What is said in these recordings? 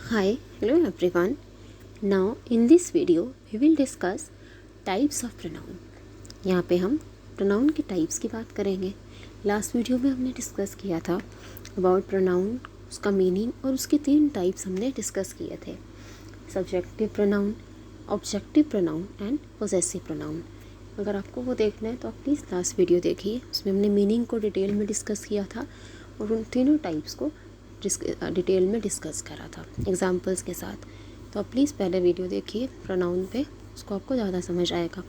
Hi, hello everyone. Now in this video we will discuss types of pronoun. यहाँ पे हम pronoun के types की बात करेंगे. लास्ट वीडियो में हमने डिस्कस किया था about pronoun, उसका मीनिंग और उसके 3 टाइप्स हमने डिस्कस किए थे. Subjective pronoun, objective pronoun and possessive pronoun. अगर आपको वो देखना है तो आप प्लीज़ लास्ट वीडियो देखिए. उसमें हमने मीनिंग को डिटेल में डिस्कस किया था और उन तीनों टाइप्स को डिटेल में डिस्कस करा था एग्जांपल्स के साथ. तो आप प्लीज़ पहले वीडियो देखिए प्रोनाउन पे, उसको आपको ज़्यादा समझ आएगा.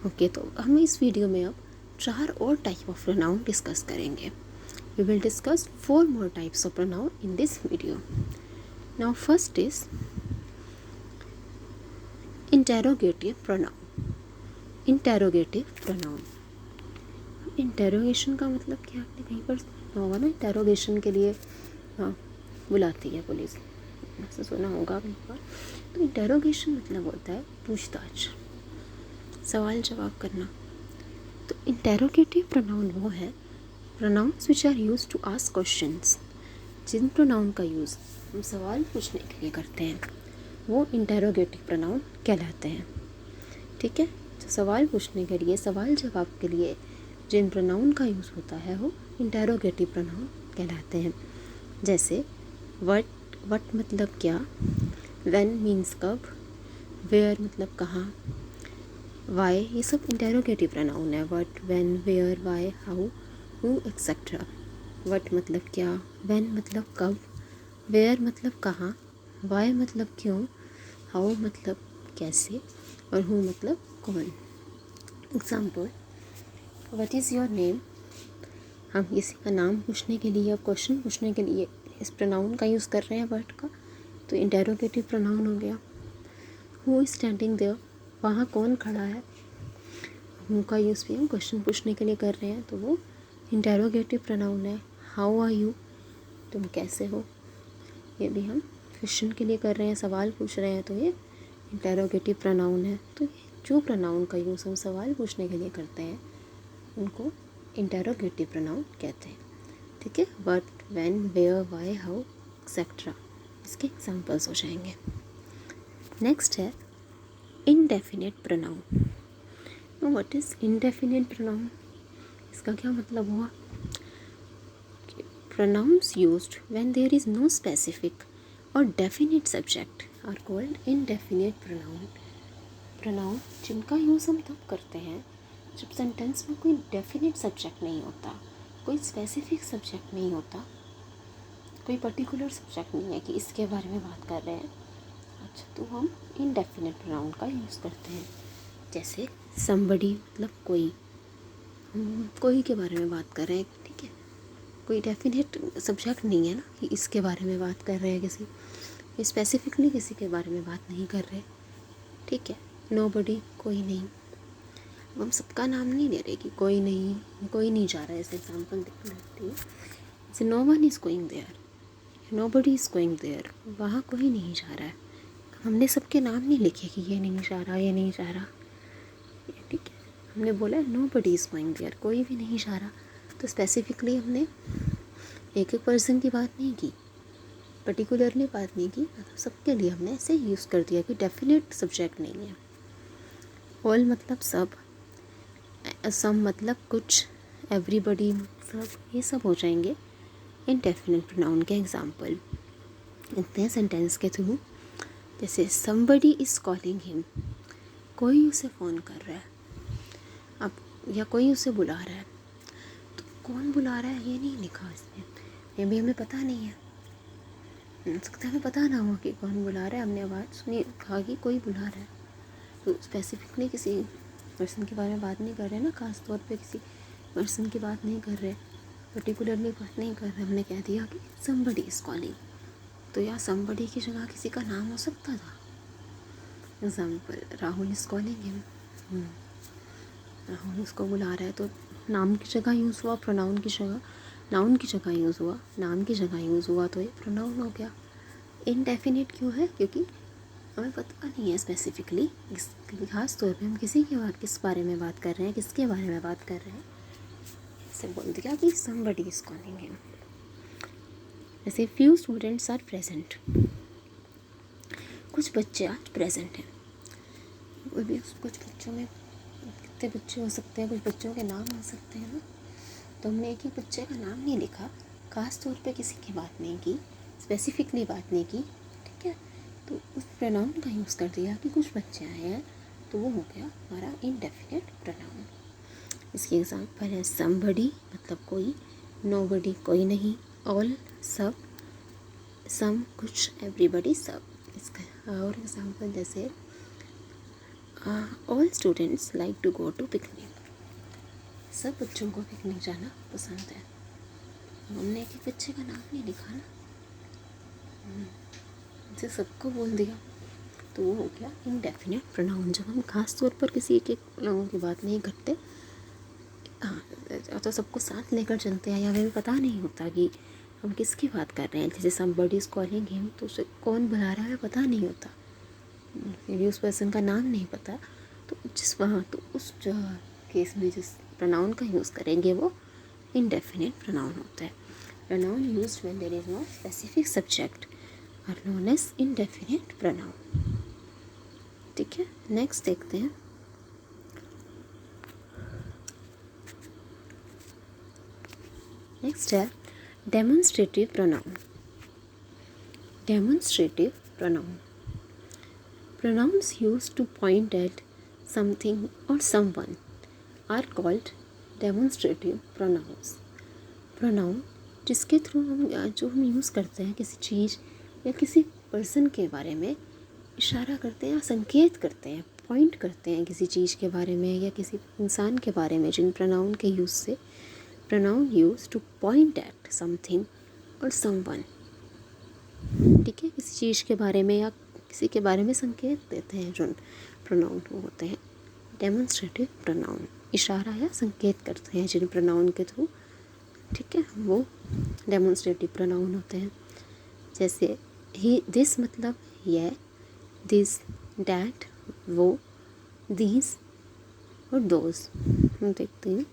ओके, तो हम इस वीडियो में अब 4 और टाइप ऑफ प्रोनाउन डिस्कस करेंगे. We will discuss 4 more types of pronoun in this video. Now first is interrogative pronoun. Interrogative pronoun, interrogation का मतलब क्या आपने कहीं पर सुना होगा ना. इंटेरोगेशन के लिए बुलाती है पुलिस, ऐसा सुना होगा कहीं पर. तो इंटेरोगेशन मतलब होता है पूछताछ, सवाल जवाब करना. तो इंटेरोगेटिव प्रोनाउन वो है pronouns which are use to ask questions. जिन प्रोनाउन का यूज़ हम सवाल पूछने के लिए करते हैं वो इंटेरोगेटिव प्रोनाउन कहलाते हैं. ठीक है, तो सवाल पूछने के लिए, सवाल जवाब के लिए जिन प्रोनाउन का यूज़ होता है वो इंटेरोगेटिव प्रोनाउन कहलाते हैं. जैसे वट मतलब क्या, व्हेन मीन्स कब, वेयर मतलब कहाँ, वाई, ये सब इंटेरोगेटिव प्रोनाउन है. What, when, where, why, how, who etcetera. What मतलब क्या, व्हेन मतलब कब, वेयर मतलब कहाँ, वाई मतलब क्यों, हाउ मतलब कैसे और हु मतलब कौन. Example, what is your name. हम किसी का नाम पूछने के लिए या क्वेश्चन पूछने के लिए इस प्रोनाउन का यूज़ कर रहे हैं वर्ड का, तो इंटेरोगेटिव प्रोनाउन हो गया. हु इज़ स्टैंडिंग देयर, वहाँ कौन खड़ा है. हु का यूज़ भी हम क्वेश्चन पूछने के लिए कर रहे हैं तो वो इंटेरोगेटिव प्रोनाउन है. हाउ आर यू, तुम कैसे हो, ये भी हम क्वेश्चन के लिए कर रहे हैं, सवाल पूछ रहे हैं, तो ये इंटेरोगेटिव प्रोनाउन है. तो ये जो प्रोनाउन का यूज़ हम सवाल पूछने के लिए करते हैं उनको इंटेरोगेटिव प्रोनाउन कहते हैं. ठीक है, what, when, where, why, how etcetera, इसके एग्जांपल्स हो जाएंगे. नेक्स्ट है indefinite pronoun. What is indefinite pronoun, इसका क्या मतलब हुआ. Pronouns used when there is no specific और definite subject are called indefinite pronoun. Pronoun जिनका यूज़ हम तब करते हैं जब सेंटेंस में कोई डेफिनेट सब्जेक्ट नहीं होता, कोई स्पेसिफिक सब्जेक्ट नहीं होता, कोई पर्टिकुलर सब्जेक्ट नहीं है कि इसके बारे में बात कर रहे हैं. अच्छा, तो हम इनडेफिनेट प्रोनाउन का यूज़ करते हैं. जैसे समबडी मतलब कोई, हम कोई के बारे में बात कर रहे हैं. ठीक है, कोई डेफिनेट सब्जेक्ट नहीं है ना कि इसके बारे में बात कर रहे हैं, किसी स्पेसिफिकली किसी के बारे में बात नहीं कर रहे. ठीक है, नोबडी कोई नहीं, हम सबका नाम नहीं ले रहे कि कोई नहीं जा रहा है. ऐसे एग्जाम्पल देती है, जैसे no one is going there, nobody is going there, वहाँ कोई नहीं जा रहा है. हमने सबके नाम नहीं लिखे कि ये नहीं जा रहा, ये नहीं जा रहा. ठीक है, हमने बोला नोबडी इज़ गोइंग देयर, कोई भी नहीं जा रहा. तो स्पेसिफिकली हमने एक पर्सन की बात नहीं की, पर्टिकुलरली बात नहीं की, मतलब सबके लिए हमने ऐसे यूज़ कर दिया कि डेफिनेट सब्जेक्ट नहीं है. ऑल मतलब सब, सम मतलब कुछ, एवरीबडी सब, ये सब हो जाएंगे इनडेफिनेट प्रोनाउन के एग्जाम्पल. इतने हैं सेंटेंस के थ्रू. जैसे समबडी इज़ कॉलिंग हिम, कोई उसे फ़ोन कर रहा है. अब या कोई उसे बुला रहा है, तो कौन बुला रहा है ये नहीं लिखा इसमें, ये भी हमें पता नहीं है. हो सकता है हमें पता ना हो कि कौन बुला रहा है, हमने आवाज़ सुनी, कहा कि कोई बुला रहा है. तो स्पेसिफिकली किसी पर्सन के बारे में बात नहीं कर रहे ना, ख़ास तौर पे किसी पर्सन की बात नहीं कर रहे, पर्टिकुलरली बात नहीं कर रहे, हमने कह दिया कि समबडी इज़ कॉलिंग. तो या समबडी की जगह किसी का नाम हो सकता था. Example, Rahul is calling him, Rahul उसको बुला रहा है, तो नाम की जगह यूज़ हुआ, प्रोनाउन की जगह नाउन की जगह यूज़ हुआ, नाम की जगह यूज़ हुआ, तो ये प्रोनाउन हो गया. इनडेफिनेट क्यों है, क्योंकि हमें पता नहीं है स्पेसिफिकली, खास तौर पे हम किस बारे में बात कर रहे हैं, किसके बारे में बात कर रहे हैं. ऐसे बोल दिया कि somebody is calling him. जैसे few students are present, कुछ बच्चे आज प्रेजेंट हैं। वो भी कुछ बच्चों में कितने बच्चे हो सकते हैं, कुछ बच्चों के नाम हो सकते हैं ना। तो हमने एक ही बच्चे का नाम नहीं लिखा, ख़ास तौर पे किसी की बात नहीं की, स्पेसिफिकली बात नहीं की, ठीक है। तो उस प्रोनाउन का यूज़ कर दिया कि कुछ बच्चे आए हैं, तो वो हो गया हमारा इनडेफिनेट प्रोनाउन। इसकी एग्जांपल है समबडी मतलब कोई, नोबडी कोई नहीं, ऑल सब, सम कुछ, एवरीबडी सब। इसका और एग्जांपल जैसे all students like to go to picnic, सब बच्चों को पिकनिक जाना पसंद है। हमने एक एक बच्चे का नाम नहीं लिखा ना, इसे सबको बोल दिया, तो वो हो गया इनडेफिनेट प्रोनाउन। जब हम खास तौर पर किसी एक लोगों की बात नहीं करते, तो सबको साथ लेकर चलते हैं, या हमें पता नहीं होता कि हम किसकी बात कर रहे हैं। जैसे समबडी इज़ कॉलिंग हिम, तो उसे कौन बुला रहा है पता नहीं होता, यदि उस पर्सन का नाम नहीं पता, तो उस केस में जिस प्रोनाउन का यूज़ करेंगे वो इनडेफिनेट प्रोनाउन होता है। Pronoun used when there is no specific subject are known as indefinite pronoun. ठीक है, नेक्स्ट देखते हैं। नेक्स्ट है demonstrative pronoun. Demonstrative pronoun, pronouns used to point at something or someone are called demonstrative pronouns. pronoun जिसके through हम use करते हैं किसी चीज़ या किसी पर्सन के बारे में इशारा करते हैं या संकेत करते हैं, पॉइंट करते हैं किसी चीज़ के बारे में या किसी इंसान के बारे में, जिन प्रोनाउन के यूज़ से, pronoun use to point at something और समवन, ठीक है, किसी चीज़ के बारे में या किसी के बारे में संकेत देते हैं, जो प्रोनाउन वो होते हैं डेमोन्स्ट्रेटिव प्रोनाउन। इशारा या संकेत करते हैं जिन प्रोनाउन के थ्रू, ठीक है, वो डेमोन्स्ट्रेटिव प्रोनाउन होते हैं। जैसे ही, दिस मतलब यह, दिस, डैट, वो, दीज और दोज। हम देखते हैं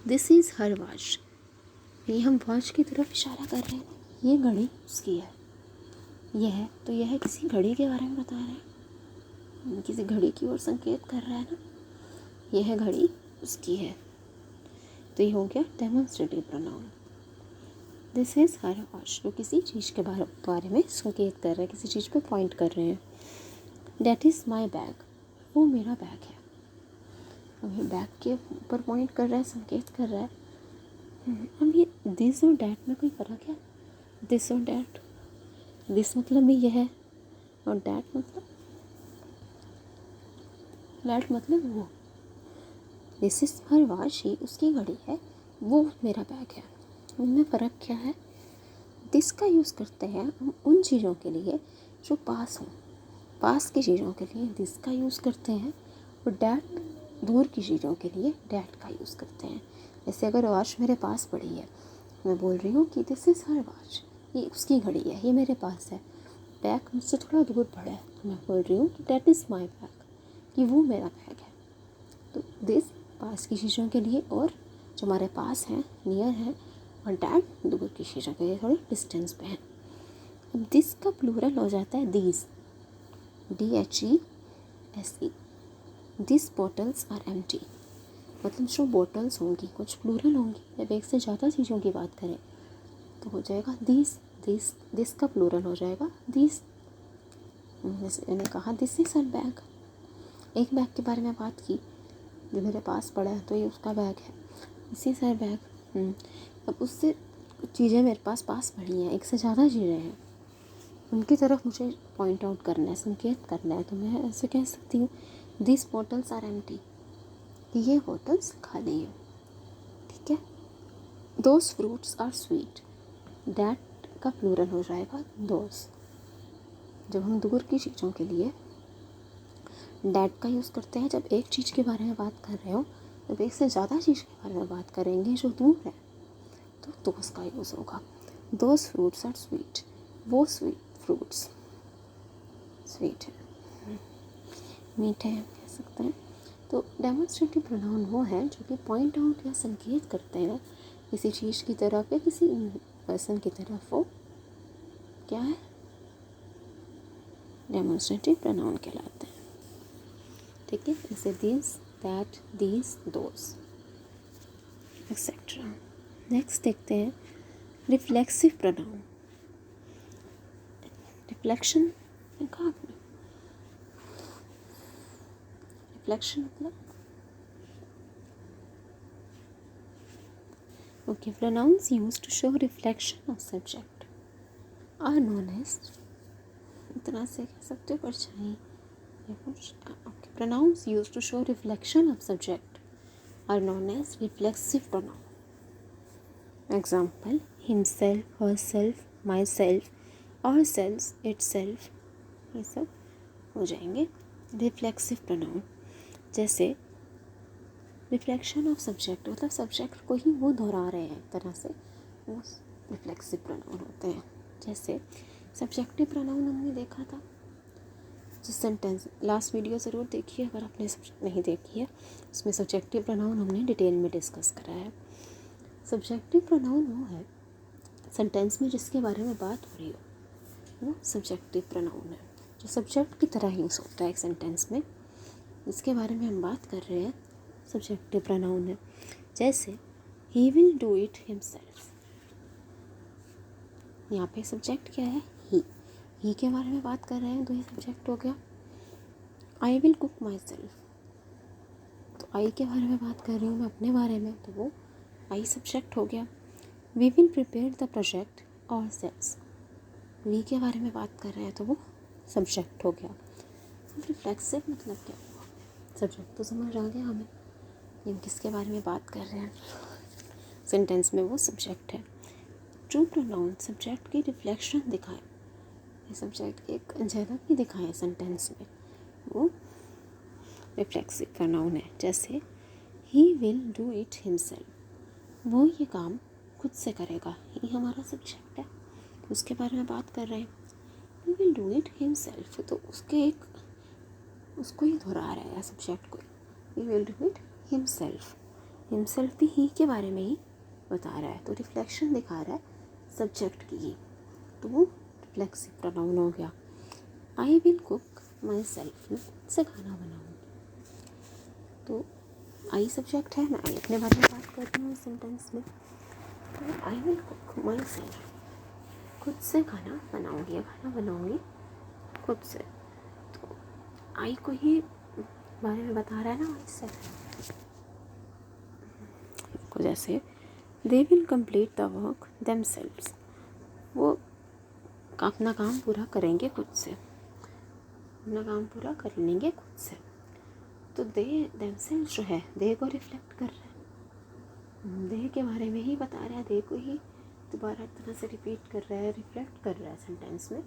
दिस इज़ हर वॉच, ये हम वॉच की तरफ इशारा कर रहे हैं, ये घड़ी उसकी है। यह, तो यह किसी घड़ी के बारे में बता रहे हैं, किसी घड़ी की ओर संकेत कर रहा है ना, यह घड़ी उसकी है, तो ये हो गया demonstrative pronoun. This is her watch, जो किसी चीज़ के बारे में संकेत कर रहे हैं, किसी चीज़ पे पॉइंट कर रहे हैं। डैट इज़ माई बैग, वो मेरा बैग है, अब ये बैग के ऊपर पॉइंट कर रहा है, संकेत कर रहा है। अब ये दिस और डैट में कोई फ़र्क है? दिस और डैट, दिस मतलब भी यह है और डैट मतलब वो। दिस इज़ हर वॉच, ये उसकी घड़ी है, वो मेरा बैग है। उनमें फ़र्क क्या है? दिस का यूज़ करते हैं हम उन चीज़ों के लिए जो पास हों, पास की चीज़ों के लिए दिस का यूज़ करते हैं, और डैट दूर की चीज़ों के लिए डैट का यूज़ करते हैं। जैसे अगर वॉच मेरे पास पड़ी है, मैं बोल रही हूँ कि दिस इज़ हर वॉच, ये उसकी घड़ी है, ये मेरे पास है। बैग मुझसे थोड़ा दूर पड़ा है, तो मैं बोल रही हूँ कि डैट इज़ माई बैग, कि वो मेरा बैग है। तो दिस पास की चीज़ों के लिए और जो हमारे पास हैं, नियर है, और डैट दूर की चीज़ों के लिए थोड़ी डिस्टेंस पे है। अब दिस का प्लूरल हो जाता है these, DHESE। This bottles are empty, मतलब जो बॉटल्स होंगी कुछ प्लूरल होंगी, जब एक से ज़्यादा चीज़ों की बात करें तो हो जाएगा दिस का प्लूरल हो जाएगा दिस। जैसे मैंने कहा दिस इज़ हर बैग, एक बैग के बारे में बात की जो मेरे पास पड़ा है, तो ये उसका बैग है, दिस इज़ हर बैग। अब उससे कुछ चीज़ें मेरे पास पड़ी हैं, एक से ज़्यादा चीज़ें हैं, उनकी तरफ मुझे पॉइंट आउट करना है, संकेत करना है, तो मैं ऐसे कह सकती हूँ दिस बॉटल्स आर एम्प्टी, ये बॉटल्स खाली हैं, ठीक है। Those fruits are sweet, that का प्लूरल हो जाएगा दोज। जब हम दूर की चीज़ों के लिए डैट का यूज़ करते हैं, जब एक चीज़ के बारे में बात कर रहे हो, जब एक से ज़्यादा चीज़ के बारे में बात करेंगे जो दूर है, तो दोज का यूज़ होगा। दोज फ्रूट्स आर स्वीट, वो फ्रूट्स स्वीट है, मीठे हैं, कह सकते हैं। तो डेमोन्स्ट्रेटिव प्रोनाउन वो है जो कि पॉइंट आउट या संकेत करते हैं किसी चीज़ की तरफ या किसी पर्सन की तरफ। वो क्या है? डेमोन्स्ट्रेटिव प्रोनाउन कहलाते हैं। ठीक है, जैसे this, that, these, those etcetera. Next देखते हैं रिफ्लेक्सिव प्रोनाउन। रिफ्लेक्शन देखा आपने? रिफ्लेक्शन मतलब okay, pronouns used to show reflection of subject are known as, इतना से कह सकते हो परछाई। Okay, pronouns used to show reflection of subject are known as reflexive pronoun. Example himself, herself, myself, ourselves, itself, ये सब हो जाएंगे रिफ्लेक्सिव प्रोनाउन। जैसे रिफ्लेक्शन ऑफ सब्जेक्ट मतलब सब्जेक्ट को ही वो दोहरा रहे हैं, एक तरह से वो रिफ्लेक्सिव प्रोनाउन होते हैं। जैसे सब्जेक्टिव प्रोनाउन हमने देखा था जिस सेंटेंस, लास्ट वीडियो ज़रूर देखिए अगर आपने नहीं देखी है, उसमें सब्जेक्टिव प्रोनाउन हमने डिटेल में डिस्कस करा है। सब्जेक्टिव प्रोनाउन वो है सेंटेंस में जिसके बारे में बात हो रही हो, वो सब्जेक्टिव प्रोनाउन है, जो सब्जेक्ट की तरह यूज़ होता है एक सेंटेंस में, जिसके बारे में हम बात कर रहे हैं सब्जेक्टिव प्रोनाउन है। जैसे he will do it himself, यहाँ पे सब्जेक्ट क्या है? ही के बारे में बात कर रहे हैं तो ये सब्जेक्ट हो गया। आई विल कुक माई सेल्फ, तो आई के बारे में बात कर रही हूँ मैं अपने बारे में, तो वो आई सब्जेक्ट हो गया। We will prepare the project ourselves, we के बारे में बात कर रहे हैं तो वो सब्जेक्ट हो गया। रिफ्लेक्सिव मतलब क्या हुआ? सब्जेक्ट तो समझ आ गया हमें, लेकिन किसके बारे में बात कर रहे हैं सेंटेंस में, वो सब्जेक्ट है। ट्रू प्रोनाउन सब्जेक्ट की रिफ्लेक्शन दिखाए, ये सब्जेक्ट की एक झलक ही दिखाए सेंटेंस में, वो रिफ्लेक्सिव प्रोनाउन है। जैसे he will do it himself, वो ये काम खुद से करेगा, ही हमारा सब्जेक्ट है, उसके बारे में बात कर रहे हैं। He will do it himself, तो उसको ही दोहरा रहा है सब्जेक्ट को, he will do it himself, himself भी ही के बारे में ही बता रहा है, तो रिफ्लेक्शन दिखा रहा है सब्जेक्ट की ही, तो वो रिफ्लेक्सिव प्रोनाउन हो गया। आई विल कुक माई सेल्फ, मैं खुद से खाना बनाऊँगी, तो आई सब्जेक्ट है, मैं आई अपने बारे में बात कर रही हूँ सेंटेंस में, तो आई विल कुक माई सेल्फ, खुद से खाना बनाऊँगी या खाना बनाऊँगी खुद से, तो आई को ही बारे में बता रहा है ना इससे। जैसे they will complete the work themselves, वो अपना काम पूरा करेंगे खुद से, अपना काम पूरा कर लेंगे खुद से, तो दे देमसेल्व्स जो है दे को रिफ्लेक्ट कर रहा है, दे के बारे में ही बता रहा है, दे को ही दोबारा एक तरह से रिपीट कर रहा है, रिफ्लेक्ट कर रहा है सेंटेंस में,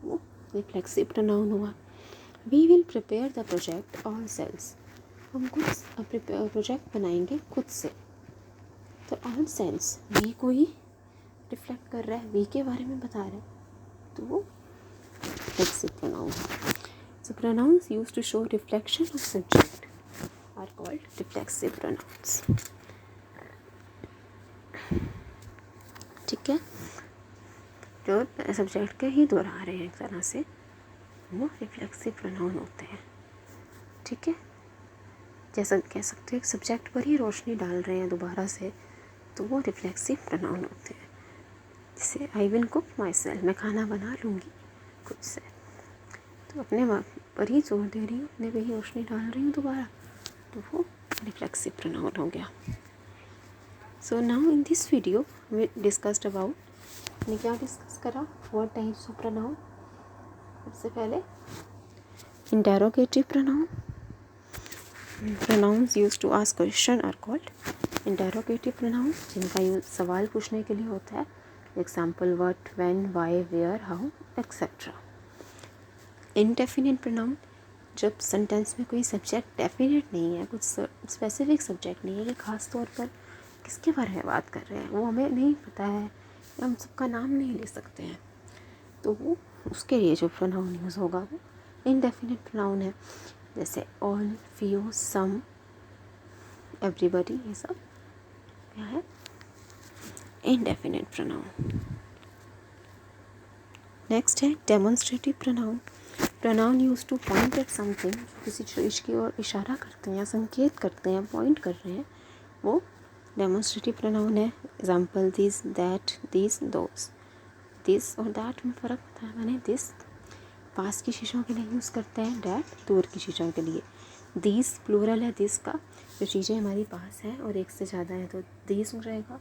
वो रिफ्लेक्सिव प्रोनाउन हुआ। We will prepare the project ourselves, हम खुद प्रोजेक्ट बनाएंगे खुद से, तो ऑन सेल्स वी को ही रिफ्लेक्ट कर रहा है, वी के बारे में बता रहा है, तो वो रिफ्लेक्सिव प्रोनाउन है। So pronouns used to show reflection of subject are called reflexive pronouns. ठीक है, जो सब्जेक्ट के ही दोहरा रहे हैं एक तरह से, वो रिफ्लेक्सिव प्रोनाउन होते हैं। ठीक है, जैसा कह सकते हैं सब्जेक्ट पर ही रोशनी डाल रहे हैं दोबारा से, तो वो रिफ्लेक्सिव प्रोनाउन होते हैं। जैसे आई विल कुक माई सेल्फ, मैं खाना बना लूँगी खुद से, तो अपने पर ही जोर दे रही हूँ, अपने पर ही रोशनी डाल रही हूँ दोबारा, तो वो रिफ्लेक्सिव प्रोनाउन हो गया। So now in this video we discussed about, हमने क्या डिस्कस करा? 4 टाइप्स ऑफ प्रोनाउन। सबसे पहले interrogative pronoun, pronouns used to ask question are called interrogative pronoun, जिनका यूज सवाल पूछने के लिए होता है, example what, when, why, where, how etcetera. Indefinite pronoun, जब सेंटेंस में कोई सब्जेक्ट डेफिनेट नहीं है, कुछ स्पेसिफिक सब्जेक्ट नहीं है कि ख़ास तौर पर किसके बारे में बात कर रहे हैं वो हमें नहीं पता है, या हम सबका नाम नहीं ले सकते हैं, तो वो उसके लिए जो प्रोनाउन यूज़ होगा वो इनडेफिनिट प्रोनाउन है। जैसे ऑल, फ्यू, सम, एवरीबॉडी, ये सब क्या है? Indefinite pronoun. नेक्स्ट है demonstrative pronoun. Pronoun use to point at something, किसी चीज़ की ओर इशारा करते हैं या संकेत करते हैं, पॉइंट कर रहे हैं, वो डेमोन्स्ट्रेटिव प्रोनाउन है। Example this, that, this, those. This और दैट में फ़र्क बताया मैंने। दिस पास की चीज़ों के लिए यूज़ करते हैं, डैट दूर की चीज़ों के लिए। दिस प्लूरल है दिस का, जो चीज़ें हमारी पास हैं और एक से ज़्यादा है तो दिस हो जाएगा।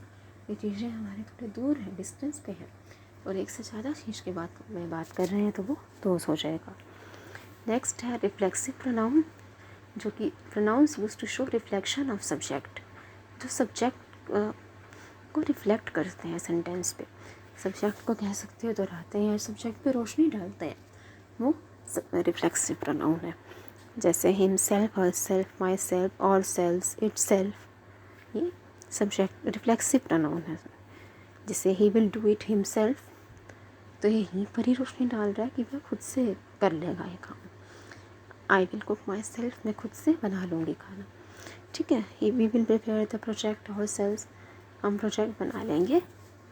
ये चीज़ें हमारे थोड़े दूर हैं, डिस्टेंस पे है, और एक से ज़्यादा चीज़ के बात में बात कर रहे हैं तो वो दोस हो जाएगा। नेक्स्ट है रिफ्लेक्सिव प्रोनाउन, जो कि pronouns use to show reflection of subject, जो सब्जेक्ट को रिफ्लेक्ट करते हैं सेंटेंस पे। सब्जेक्ट को कह सकते हो दोहराते हैं या सब्जेक्ट पे रोशनी डालते हैं, वो रिफ्लेक्सिव प्रोनाउन है। जैसे हिमसेल्फ, हरसेल्फ, माई सेल्फ, और सेल्स, इट सेल्फ, ये सब्जेक्ट रिफ्लेक्सिव प्रोनाउन है। जैसे he will do it himself, तो यहीं पर ही रोशनी डाल रहा है कि वह खुद से कर लेगा ये काम। I will cook myself, मैं खुद से बना लूँगी खाना, ठीक है। We will prepare the project ourselves, हम प्रोजेक्ट बना लेंगे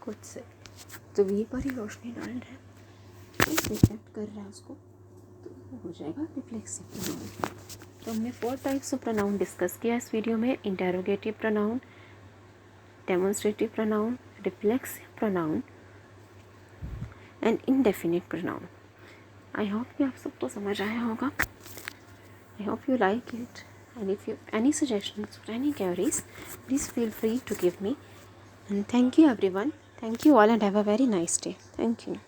खुद से, तो वहीं पर ही रोशनी डाल रहा है, तो रिफ्लेक्ट कर रहा है उसको, तो वो हो जाएगा रिफ्लेक्सिव प्रोनाउन। तो हमने 4 टाइप्स ऑफ प्रोनाउन डिस्कस किया इस वीडियो में। Interrogative pronoun, demonstrative pronoun, reflexive pronoun and indefinite pronoun. I hope कि आप सबको समझ आया होगा। I hope you like it, and if you have any suggestions or any queries, please feel free to give me. And thank you everyone. Thank you all and have a very nice day. Thank you.